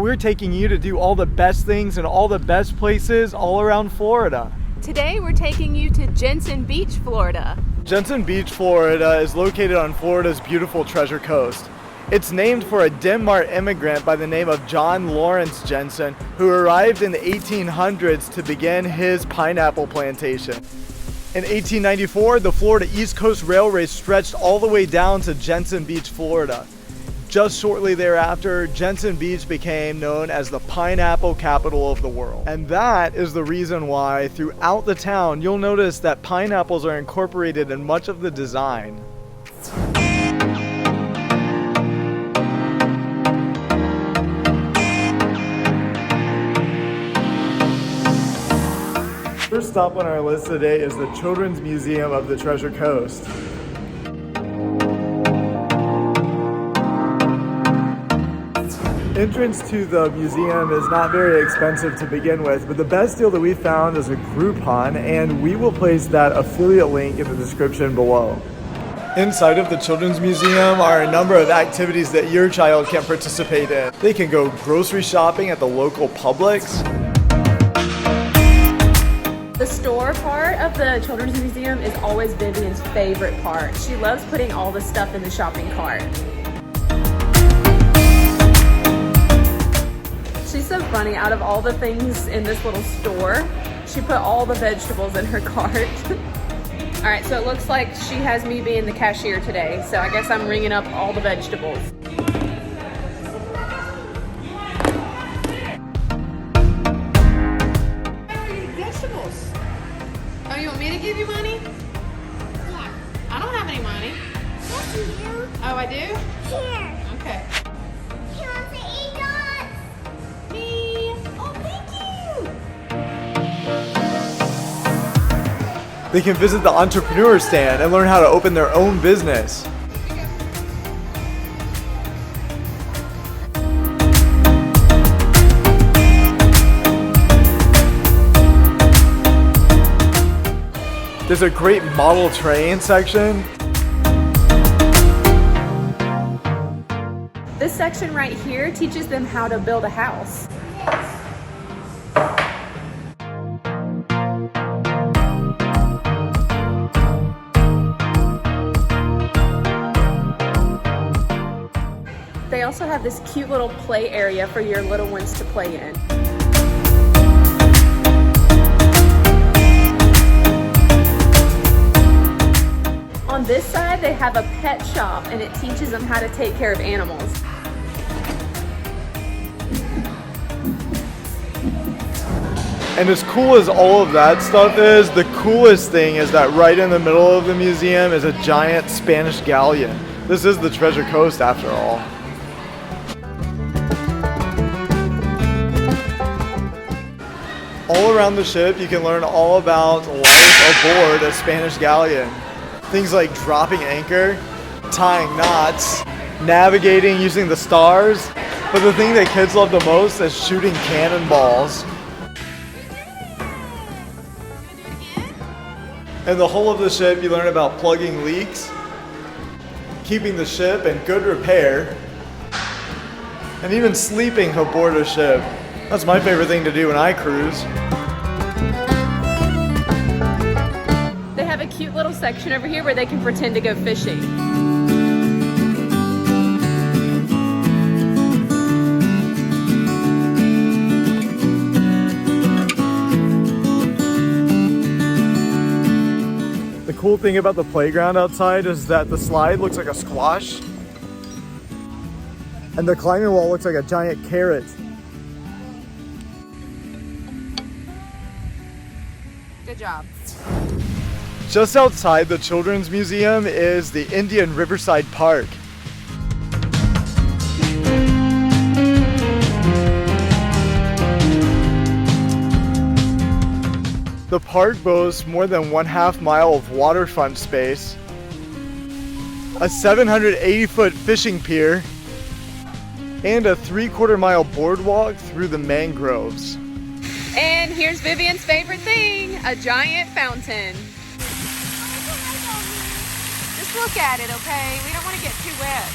we're taking you to do all the best things in all the best places all around Florida. Today we're taking you to Jensen Beach, Florida. Jensen Beach, Florida is located on Florida's beautiful Treasure Coast. It's named for a Denmark immigrant by the name of John Lawrence Jensen, who arrived in the 1800s to begin his pineapple plantation. In 1894, the Florida East Coast Railway stretched all the way down to Jensen Beach, Florida. Just shortly thereafter, Jensen Beach became known as the pineapple capital of the world. And that is the reason why throughout the town, you'll notice that pineapples are incorporated in much of the design. First stop on our list today is the Children's Museum of the Treasure Coast. Entrance to the museum is not very expensive to begin with, but the best deal that we found is a Groupon, and we will place that affiliate link in the description below. Inside of the Children's Museum are a number of activities that your child can participate in. They can go grocery shopping at the local Publix. The store part of the Children's Museum is always Vivian's favorite part. She loves putting all the stuff in the shopping cart. She's so funny. Out of all the things in this little store, she put all the vegetables in her cart. All right, so it looks like she has me being the cashier today. So I guess I'm ringing up all the vegetables. Vegetables. Oh, you want me to give you money? Yeah. I don't have any money. Yes, you do. Oh, I do? Here. Okay. He wants to eat donuts. Me. Oh, thank you. They can visit the entrepreneur stand and learn how to open their own business. There's a great model train section. This section right here teaches them how to build a house. They also have this cute little play area for your little ones to play in. On this side, they have a pet shop, and it teaches them how to take care of animals. And as cool as all of that stuff is, the coolest thing is that right in the middle of the museum is a giant Spanish galleon. This is the Treasure Coast after all. All around the ship, you can learn all about life aboard a Spanish galleon. Things like dropping anchor, tying knots, navigating using the stars. But the thing that kids love the most is shooting cannonballs. In the hull of the ship, you learn about plugging leaks, keeping the ship in good repair, and even sleeping aboard a ship. That's my favorite thing to do when I cruise. They have a cute little section over here where they can pretend to go fishing. The cool thing about the playground outside is that the slide looks like a squash, and the climbing wall looks like a giant carrot. Good job. Just outside the Children's Museum is the Indian Riverside Park. The park boasts more than 1/2 mile of waterfront space, a 780-foot fishing pier, and a 3/4 mile boardwalk through the mangroves. And here's Vivian's favorite thing, a giant fountain. Just look at it, okay? We don't want to get too wet.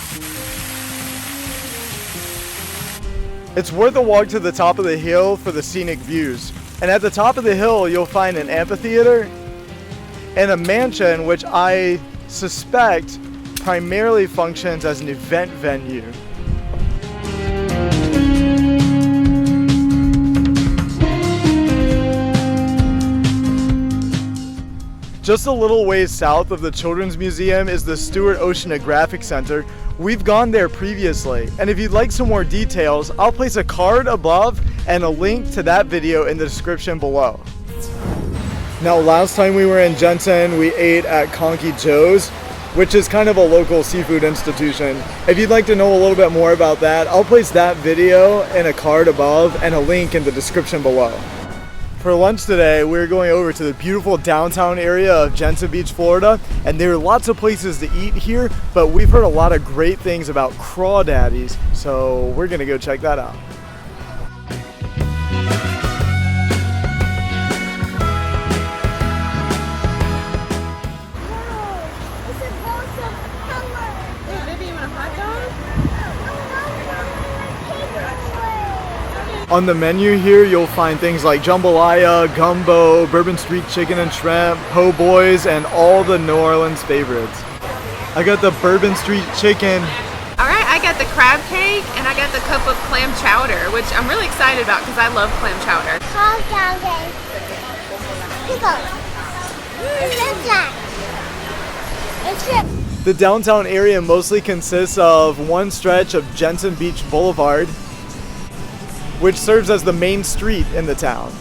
It's worth a walk to the top of the hill for the scenic views. And at the top of the hill, you'll find an amphitheater and a mansion, which I suspect primarily functions as an event venue. Just a little ways south of the Children's Museum is the Stuart Oceanographic Center. We've gone there previously, and if you'd like some more details, I'll place a card above and a link to that video in the description below. Now, last time we were in Jensen, we ate at Conchy, which is kind of a local seafood institution. If you'd like to know a little bit more about that, I'll place that video in a card above and a link in the description below. For lunch today, we're going over to the beautiful downtown area of Jensen Beach, Florida, and there are lots of places to eat here, but we've heard a lot of great things about crawdaddies, so we're gonna go check that out. On the menu here, you'll find things like jambalaya, gumbo, Bourbon Street chicken and shrimp, po' boys, and all the New Orleans favorites. I got the Bourbon Street chicken. All right, I got the crab cake and I got the cup of clam chowder, which I'm really excited about because I love clam chowder. The downtown area mostly consists of one stretch of Jensen Beach Boulevard, which serves as the main street in the town.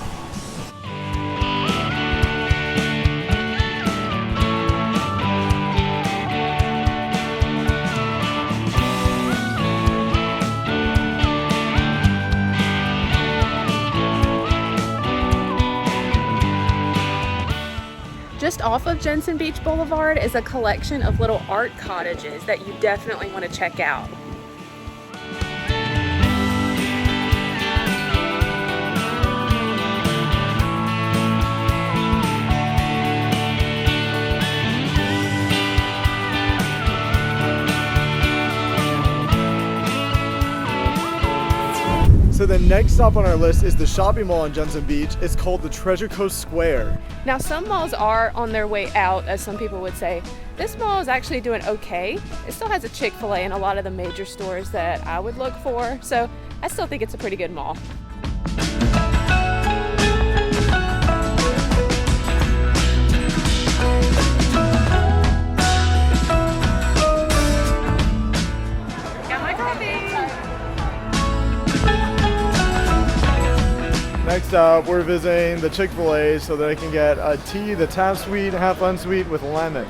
Just off of Jensen Beach Boulevard is a collection of little art cottages that you definitely want to check out. So the next stop on our list is the shopping mall in Jensen Beach. It's called the Treasure Coast Square. Now, some malls are on their way out, as some people would say. This mall is actually doing okay. It still has a Chick-fil-A and a lot of the major stores that I would look for, so I still think it's a pretty good mall. Next up, we're visiting the Chick-fil-A so that I can get a tea, the tap suite, half unsweet with lemon.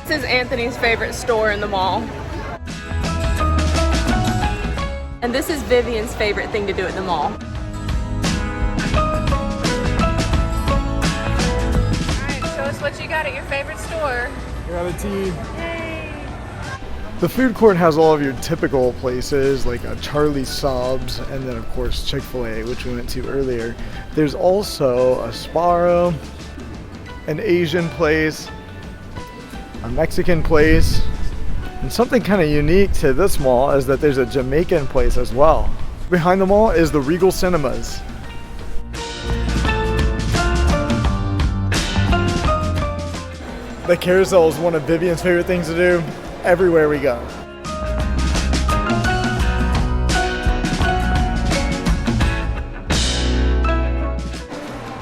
This is Anthony's favorite store in the mall. And this is Vivian's favorite thing to do at the mall. Alright, show us what you got at your favorite store. I got a tea. Yay! The food court has all of your typical places like a Charlie's Subs and then of course Chick-fil-A, which we went to earlier. There's also a Sparrow, an Asian place, a Mexican place, and something kind of unique to this mall is that there's a Jamaican place as well. Behind the mall is the Regal Cinemas. The carousel is one of Vivian's favorite things to do everywhere we go.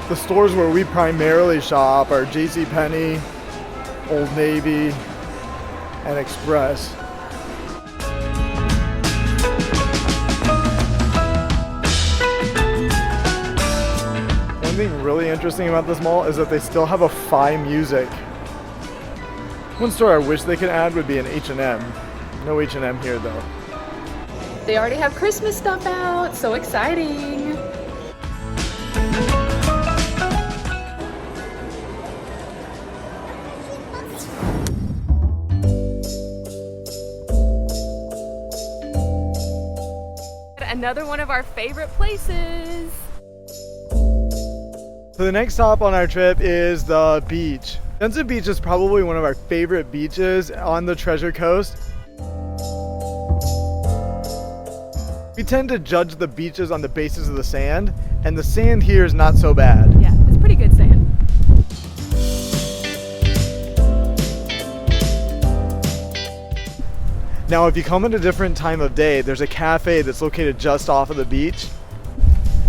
The stores where we primarily shop are JCPenney, Old Navy, and Express. One thing really interesting about this mall is that they still have a Fi Music. One store I wish they could add would be an H&M. No H&M here though. They already have Christmas stuff out, so exciting! Another one of our favorite places. So the next stop on our trip is the beach. Jensen Beach is probably one of our favorite beaches on the Treasure Coast. We tend to judge the beaches on the basis of the sand, and the sand here is not so bad. Yeah, it's pretty good sand. Now, if you come at a different time of day, there's a cafe that's located just off of the beach.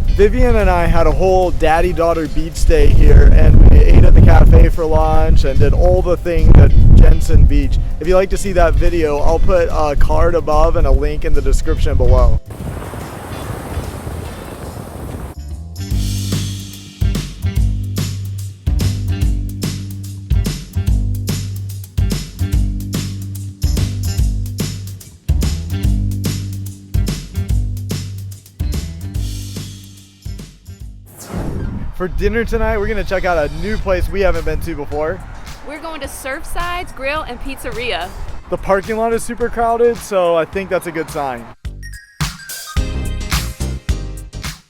Vivian and I had a whole daddy-daughter beach day here, and we ate at the cafe for lunch and did all the things at Jensen Beach. If you'd like to see that video, I'll put a card above and a link in the description below. For dinner tonight, we're gonna check out a new place we haven't been to before. We're going to Surfside's Grill and Pizzeria. The parking lot is super crowded, so I think that's a good sign.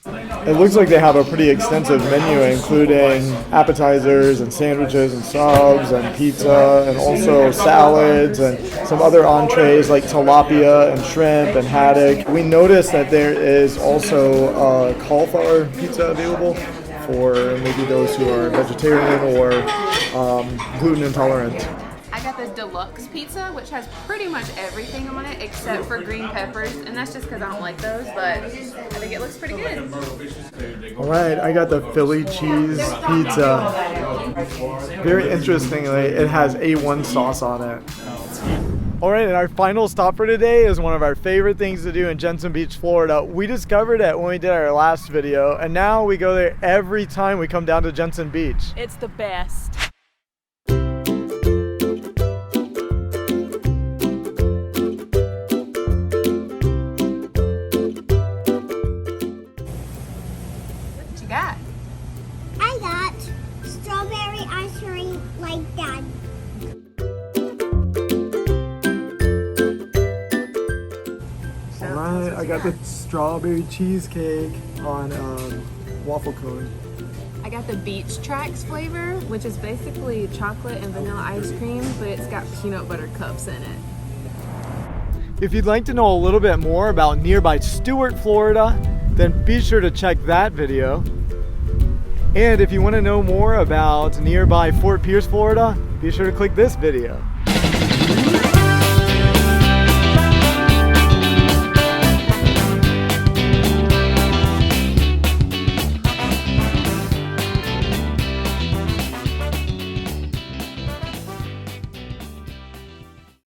It looks like they have a pretty extensive menu, including appetizers and sandwiches and subs and pizza and also salads and some other entrees like tilapia and shrimp and haddock. We noticed that there is also cauliflower pizza available for maybe those who are vegetarian or gluten intolerant. I got the deluxe pizza, which has pretty much everything on it except for green peppers, and that's just because I don't like those, but I think it looks pretty good. All right, I got the Philly cheese pizza. Very interestingly, it has A1 sauce on it. All right, and our final stop for today is one of our favorite things to do in Jensen Beach, Florida. We discovered it when we did our last video, and now we go there every time we come down to Jensen Beach. It's the best. What you got? I got strawberry ice cream like that. Alright, I got the strawberry cheesecake on waffle cone. I got the Beach Tracks flavor, which is basically chocolate and vanilla ice cream, but it's got peanut butter cups in it. If you'd like to know a little bit more about nearby Stuart, Florida, then be sure to check that video. And if you want to know more about nearby Fort Pierce, Florida, be sure to click this video.